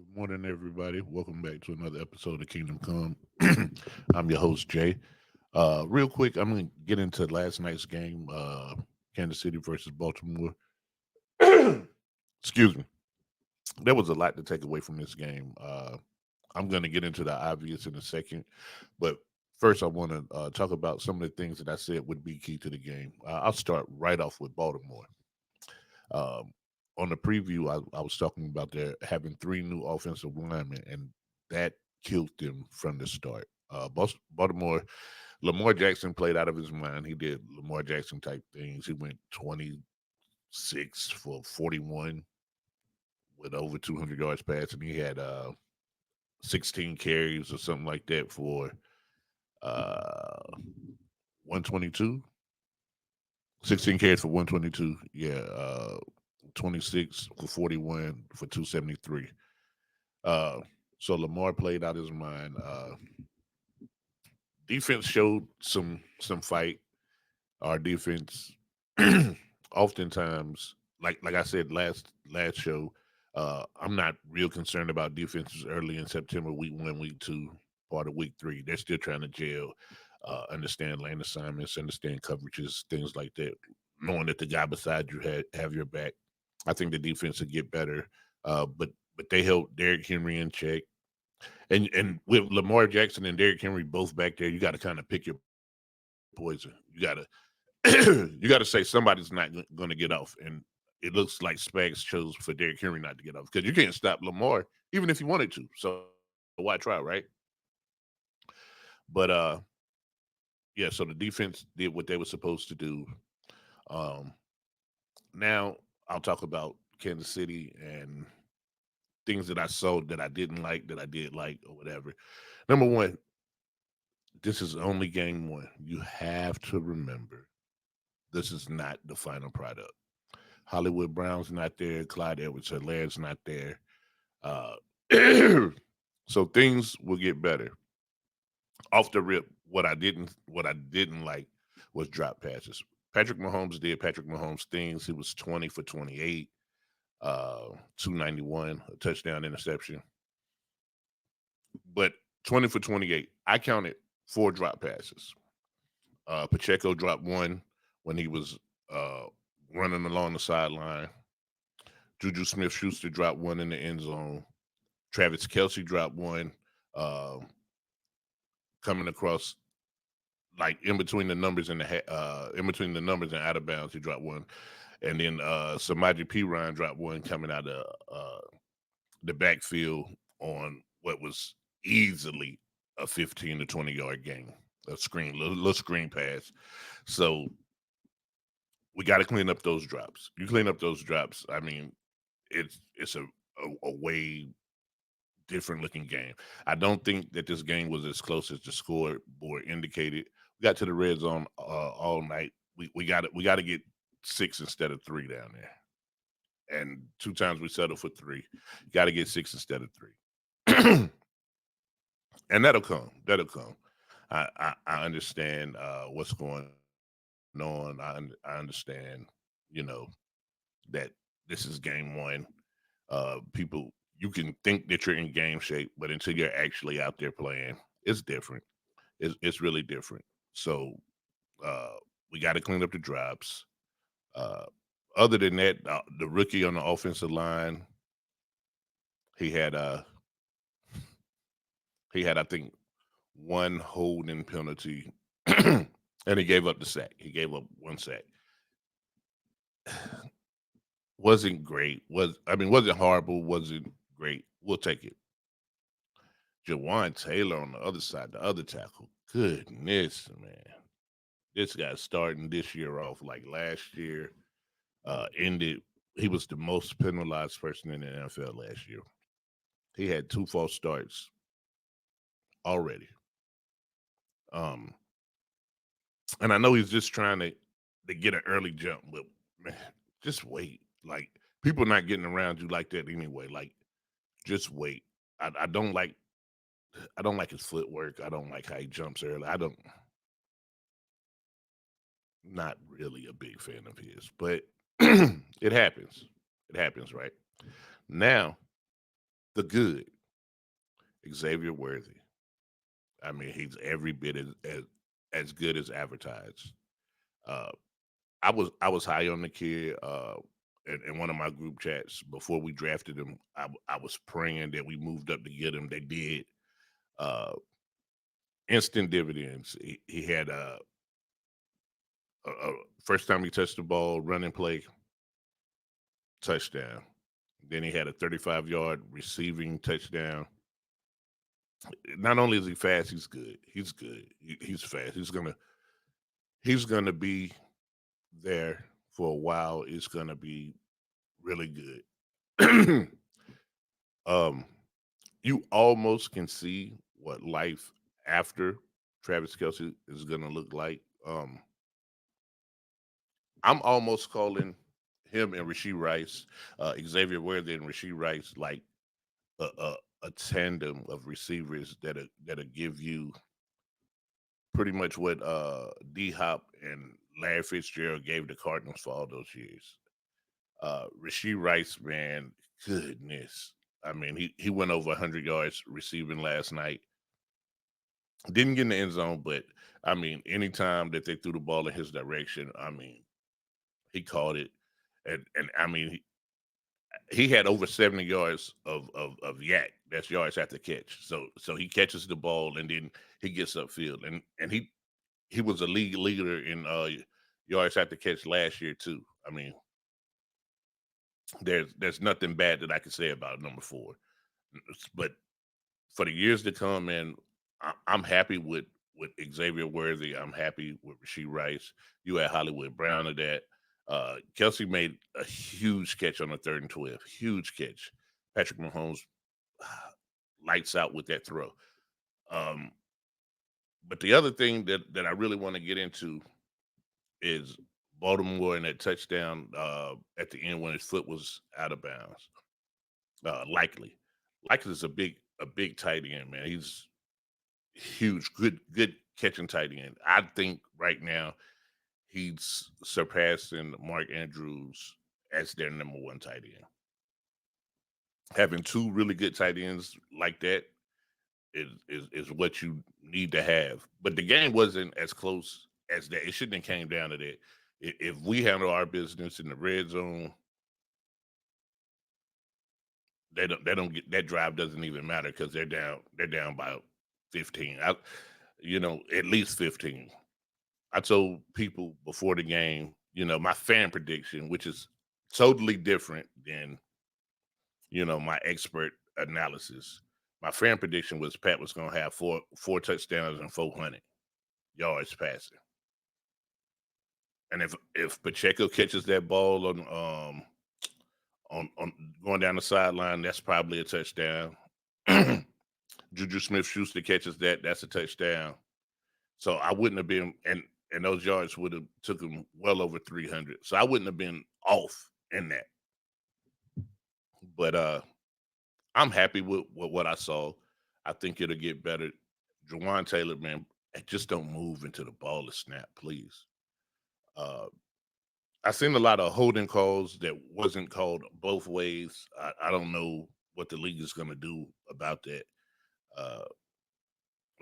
Good morning, everybody. Welcome back to another episode of Kingdom Come. I'm your host, Jay. Real quick, I'm going to get into last night's game, Kansas City versus Baltimore. Excuse me. There was a lot to take away from this game. I'm going to get into the obvious in a second, but first, I want to talk about some of the things that I said would be key to the game. I'll start right off with Baltimore. Um, on the preview, I was talking about their having three new offensive linemen, and that killed them from the start. Baltimore, Lamar Jackson played out of his mind. He did Lamar Jackson type things. He went 26 for 41 with over 200 yards passing. He had 16 carries or something like that for 122. 16 carries for 122. Yeah, 26 for 41 for 273. Uh, so Lamar played out his mind. Defense showed some fight. Our defense, oftentimes, like I said last show, I'm not real concerned about defenses early in September, week 1, week 2, part of week 3. They're still trying to gel, understand lane assignments, understand coverages, things like that. Knowing that the guy beside you have your back, I think the defense will get better. But they held Derrick Henry in check. And with Lamar Jackson and Derrick Henry both back there, you got to kind of pick your poison. You got to you got to say somebody's not going to get off, and it looks like Spags chose for Derrick Henry not to get off because you can't stop Lamar even if you wanted to. So why try, right? But yeah. So the defense did what they were supposed to do. Um, Now I'll talk about Kansas City and things that I saw that I didn't like, that I did like, or whatever. Number one, this is only game one. You have to remember this is not the final product. Hollywood Brown's not there. Clyde Edwards-Hilaire's not there. Uh, so things will get better. Off the rip, what I didn't like was drop passes. Patrick Mahomes did Patrick Mahomes things. He was 20 for 28, 291, a touchdown interception. But 20 for 28, I counted 4 drop passes. Pacheco dropped one when he was uh, running along the sideline. Juju Smith Schuster dropped one in the end zone. Travis Kelsey dropped one uh, coming across, like in between the numbers and in between the numbers and out of bounds. He dropped one, and then Samaje Perine dropped one coming out of the backfield on what was easily a 15 to 20 yard gain, a little screen pass. So we got to clean up those drops. You clean up those drops. I mean, it's a way different looking game. I don't think that this game was as close as the scoreboard indicated. We got to the red zone all night. We got to get 6 instead of 3 down there, and 2 times we settled for 3. Got to get 6 instead of 3, and that'll come. That'll come. I understand what's going on. I understand, you know, that this is game one. People, you can think that you're in game shape, but until you're actually out there playing, it's different. It's really different. So uh, we got to clean up the drops. Uh, Other than that, the rookie on the offensive line, he had I think one holding penalty, and he gave up the sack. He gave up one sack. Wasn't great. Wasn't horrible. Wasn't great. We'll take it. Jawan Taylor on the other side, the other tackle. Goodness, man. This guy starting this year off like last year. Ended. He was the most penalized person in the NFL last year. He had 2 false starts already. Um, and I know he's just trying to get an early jump, but man, just wait. Like people not getting around you like that anyway. Like just wait. I don't like his footwork. I don't like how he jumps early. I don't Not really a big fan of his, but it happens. It happens, right? Now The good, Xavier Worthy. I mean, he's every bit as good as advertised. Uh, I was high on the kid. In one of my group chats before we drafted him, I was praying that we moved up to get him. They did. Uh, Instant dividends. He had a first time he touched the ball, running play, touchdown. Then he had a 35-yard receiving touchdown. Not only is he fast, he's good. He's good. He's fast. He's gonna be there for a while. It's gonna be really good. um, you almost can see what life after Travis Kelsey is gonna look like. I'm almost calling him and Rasheed Rice, Xavier Worthy and Rasheed Rice, like a tandem of receivers that'll give you pretty much what D Hop and Larry Fitzgerald gave the Cardinals for all those years. Rasheed Rice, man, goodness. I mean, he went over 100 yards receiving last night. Didn't get in the end zone, but I mean, anytime that they threw the ball in his direction, I mean, he caught it, and I mean, he had over 70 yards of yak. That's yards after catch. So he catches the ball and then he gets upfield, and he was a league leader in yards after catch last year too. I mean, there's nothing bad that I can say about number four. But for the years to come, man, I'm happy with Xavier Worthy. I'm happy with Rasheed Rice. You had Hollywood Brown of that. Kelsey made a huge catch on the 3rd and 12. Huge catch. Patrick Mahomes lights out with that throw. Um, but the other thing that I really want to get into is Baltimore and that touchdown at the end when his foot was out of bounds. Likely, Likely is a big tight end, man. He's huge, good catching tight end. I think right now he's surpassing Mark Andrews as their number one tight end. Having two really good tight ends like that is what you need to have. But the game wasn't as close as that. It shouldn't have came down to that. If we handle our business in the red zone, they don't get that drive doesn't even matter because they're down by 15. At least 15. I told people before the game, my fan prediction, which is totally different than my expert analysis. My fan prediction was Pat was going to have four touchdowns and 400 yards passing. And if Pacheco catches that ball on going down the sideline, that's probably a touchdown. Juju Smith-Schuster catches that, that's a touchdown. So I wouldn't have been, and those yards would have took him well over 300. So I wouldn't have been off in that. But I'm happy with what I saw. I think it'll get better. Jawan Taylor, man, just don't move into the ball to snap, please. Uh, I seen a lot of holding calls that wasn't called both ways. I don't know what the league is going to do about that. Uh,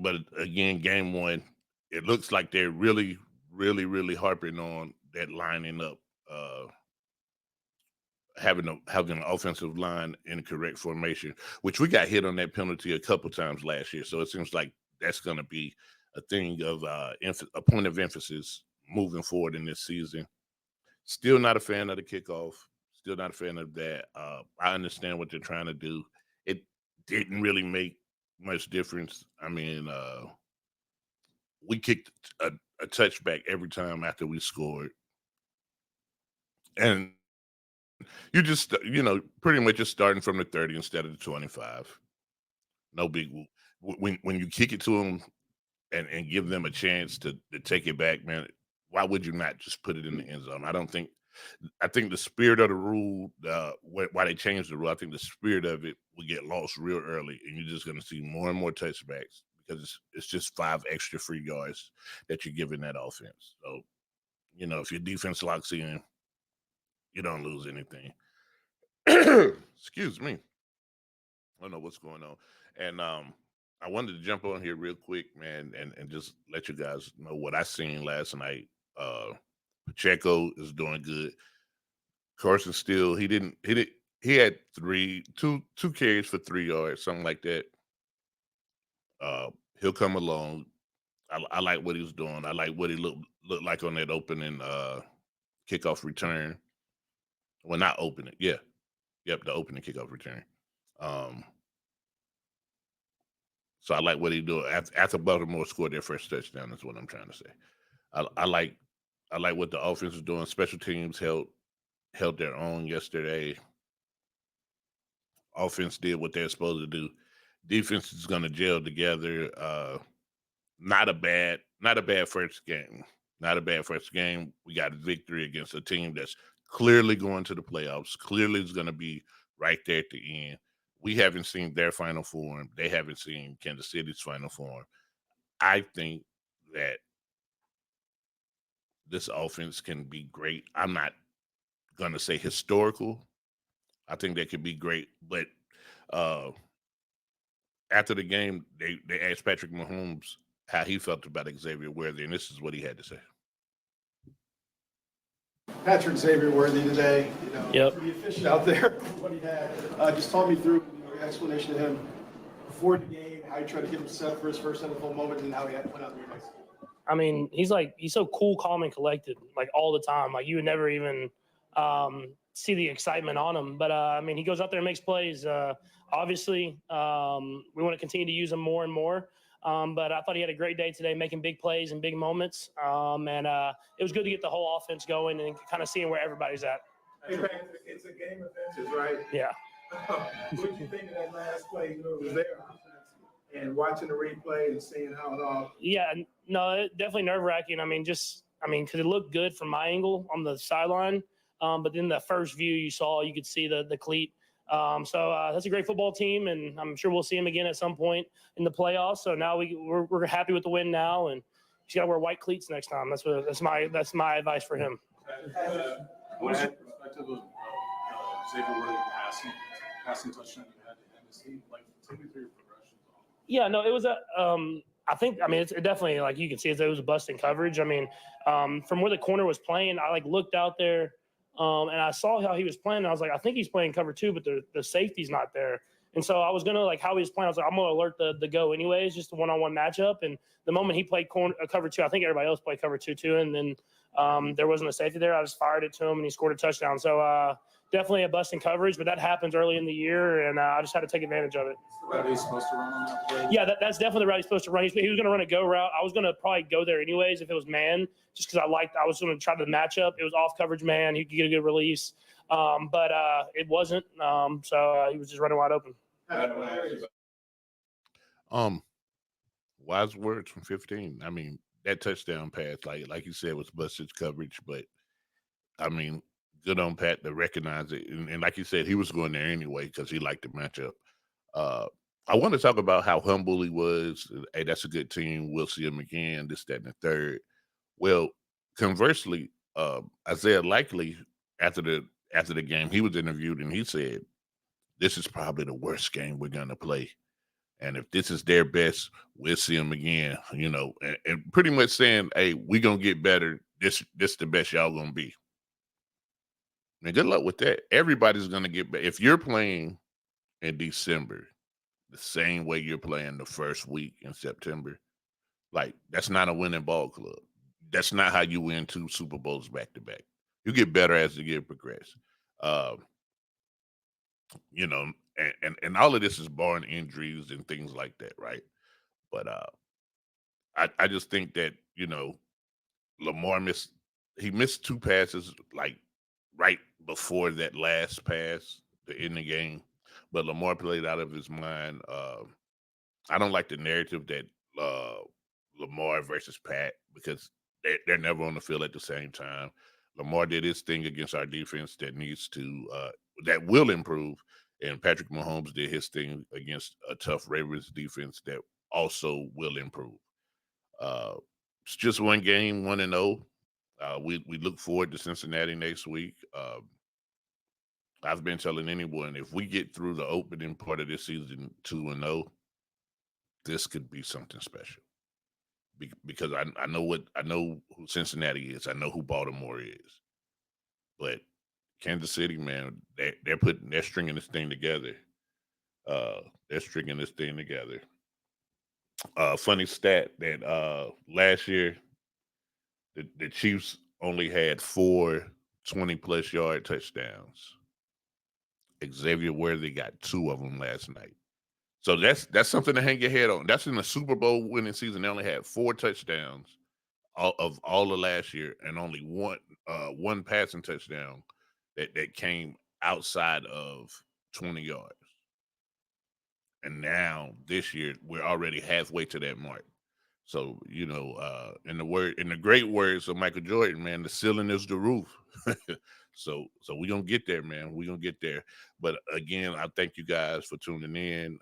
but again, game one, it looks like they're really, really, really harping on that lining up, having an offensive line in correct formation, which we got hit on that penalty a couple times last year. So it seems like that's going to be a thing of a point of emphasis moving forward in this season. Still not a fan of the kickoff. Still not a fan of that. I understand what they're trying to do. It didn't really make much difference. I mean, we kicked a touchback every time after we scored, and you just pretty much just starting from the 30 instead of the 25. No big whoop. When you kick it to them and give them a chance to take it back, man, why would you not just put it in the end zone? I think the spirit of the rule, why they changed the rule, I think the spirit of it will get lost real early, and you're just going to see more and more touchbacks because it's just 5 extra free yards that you're giving that offense. So, if your defense locks in, you don't lose anything. Excuse me. I don't know what's going on. And I wanted to jump on here real quick, man, and just let you guys know what I seen last night. Uh, Pacheco is doing good. Carson Steele, he had two carries for 3 yards, something like that. Uh, he'll come along. I like what he was doing. I like what he looked like on that opening kickoff return. Well, not opening, yeah, yep, the opening kickoff return. Um, so I like what he doing after Baltimore scored their first touchdown. Is what I'm trying to say. I like what the offense was doing. Special teams held their own yesterday. Offense did what they're supposed to do. Defense is going to gel together. Not a bad first game. Not a bad first game. We got a victory against a team that's clearly going to the playoffs. Clearly is going to be right there at the end. We haven't seen their final form. They haven't seen Kansas City's final form. I think that this offense can be great. I'm not going to say historical. I think that could be great, but uh, after the game, they asked Patrick Mahomes how he felt about Xavier Worthy, and this is what he had to say. Patrick Xavier Worthy today, Yep. pretty efficient out there. What he had, just talk me through your explanation of him before the game, how you tried to get him set for his first NFL moment, and how he went out there next. I mean, he's so cool, calm, and collected, like all the time. Like you would never even see the excitement on him. But I mean, he goes out there and makes plays. Obviously, we want to continue to use him more and more. But I thought he had a great day today, making big plays and big moments. And it was good to get the whole offense going and kind of seeing where everybody's at. Hey, man, it's a game of inches, right? Yeah. What did you think of that last play? It was there, and watching the replay and seeing how it all. Yeah, no, definitely nerve wracking. I mean, because it looked good from my angle on the sideline, but then the first view you could see the cleat. So that's a great football team, and I'm sure we'll see him again at some point in the playoffs. So now we're happy with the win now, and he's got to wear white cleats next time. That's my advice for him. What is your perspective of Xavier Worthy passing touchdown you had to Hennessy? Like, take me through your progressions. Yeah, no, it was I think, I mean, it's definitely, like you can see, it was a busting coverage. I mean, from where the corner was playing, I looked out there and I saw how he was playing. And I was like, I think he's playing cover 2, but the safety's not there. And so I was going to, how he was playing, I was like, I'm going to alert the go anyways, just a one-on-one matchup. And the moment he played cover 2, I think everybody else played cover 2 too. And then there wasn't a safety there. I just fired it to him and he scored a touchdown. So definitely a busting coverage, but that happens early in the year. And I just had to take advantage of it. The route he's supposed to run on that play? Yeah, that's definitely the route he's supposed to run. He was going to run a go route. I was going to probably go there anyways if it was man, just because I was going to try the matchup. It was off coverage man. He could get a good release. But it wasn't. So he was just running wide open. Wise words from 15. I mean, that touchdown pass, like you said, was busted coverage, but I mean, good on Pat to recognize it. And like you said, he was going there anyway because he liked the matchup. I want to talk about how humble he was. Hey, that's a good team. We'll see him again. This, that, and the third. Well, conversely, Isaiah Likely after the game, he was interviewed and he said, "This is probably the worst game we're gonna play, and if this is their best, we'll see them again." And pretty much saying, "Hey, we gonna get better. This the best y'all gonna be." And good luck with that. Everybody's gonna get better. If you're playing in December the same way you're playing the first week in September, like that's not a winning ball club. That's not how you win 2 Super Bowls back to back. You get better as the year progresses. Uh, and all of this is barring injuries and things like that, right? But I just think that Lamar missed 2 passes like right before that last pass to end the game, but Lamar played out of his mind. I don't like the narrative that uh, Lamar versus Pat because they're never on the field at the same time. Lamar did his thing against our defense that will improve, and Patrick Mahomes did his thing against a tough Ravens defense that also will improve. Uh, it's just one game, 1-0. We look forward to Cincinnati next week. I've been telling anyone, if we get through the opening part of this season 2-0, this could be something special. Because I know who Cincinnati is. I know who Baltimore is. But Kansas City, man, they're stringing this thing together. They're stringing this thing together. Funny stat that last year the Chiefs only had 4 20-plus yard touchdowns. Xavier Worthy got 2 of them last night. So that's something to hang your head on. That's in the Super Bowl winning season. They only had 4 touchdowns of all of last year, and only one passing touchdown that came outside of 20 yards. And now this year we're already halfway to that mark. So, in the great words of Michael Jordan, man, the ceiling is the roof. So we're gonna get there, man. We're gonna get there. But again, I thank you guys for tuning in.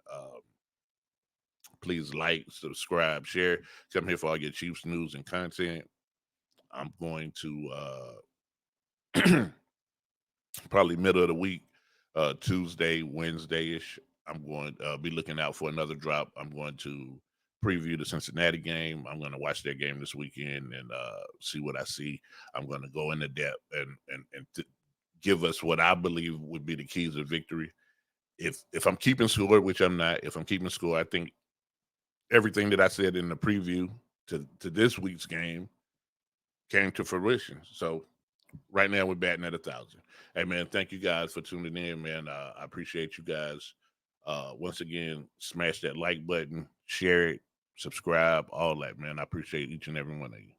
Please like, subscribe, share. Come here for all your Chiefs news and content. I'm going to probably middle of the week, Tuesday, Wednesday-ish. I'm going to be looking out for another drop. I'm going to preview the Cincinnati game. I'm going to watch that game this weekend and see what I see. I'm going to go into depth and give us what I believe would be the keys of victory. If I'm keeping score, which I'm not, if I'm keeping score, I think everything that I said in the preview to this week's game came to fruition. So right now we're batting at 1,000. Hey man, thank you guys for tuning in, man. I appreciate you guys. Once again, smash that like button, share it, subscribe, all that, man. I appreciate each and every one of you.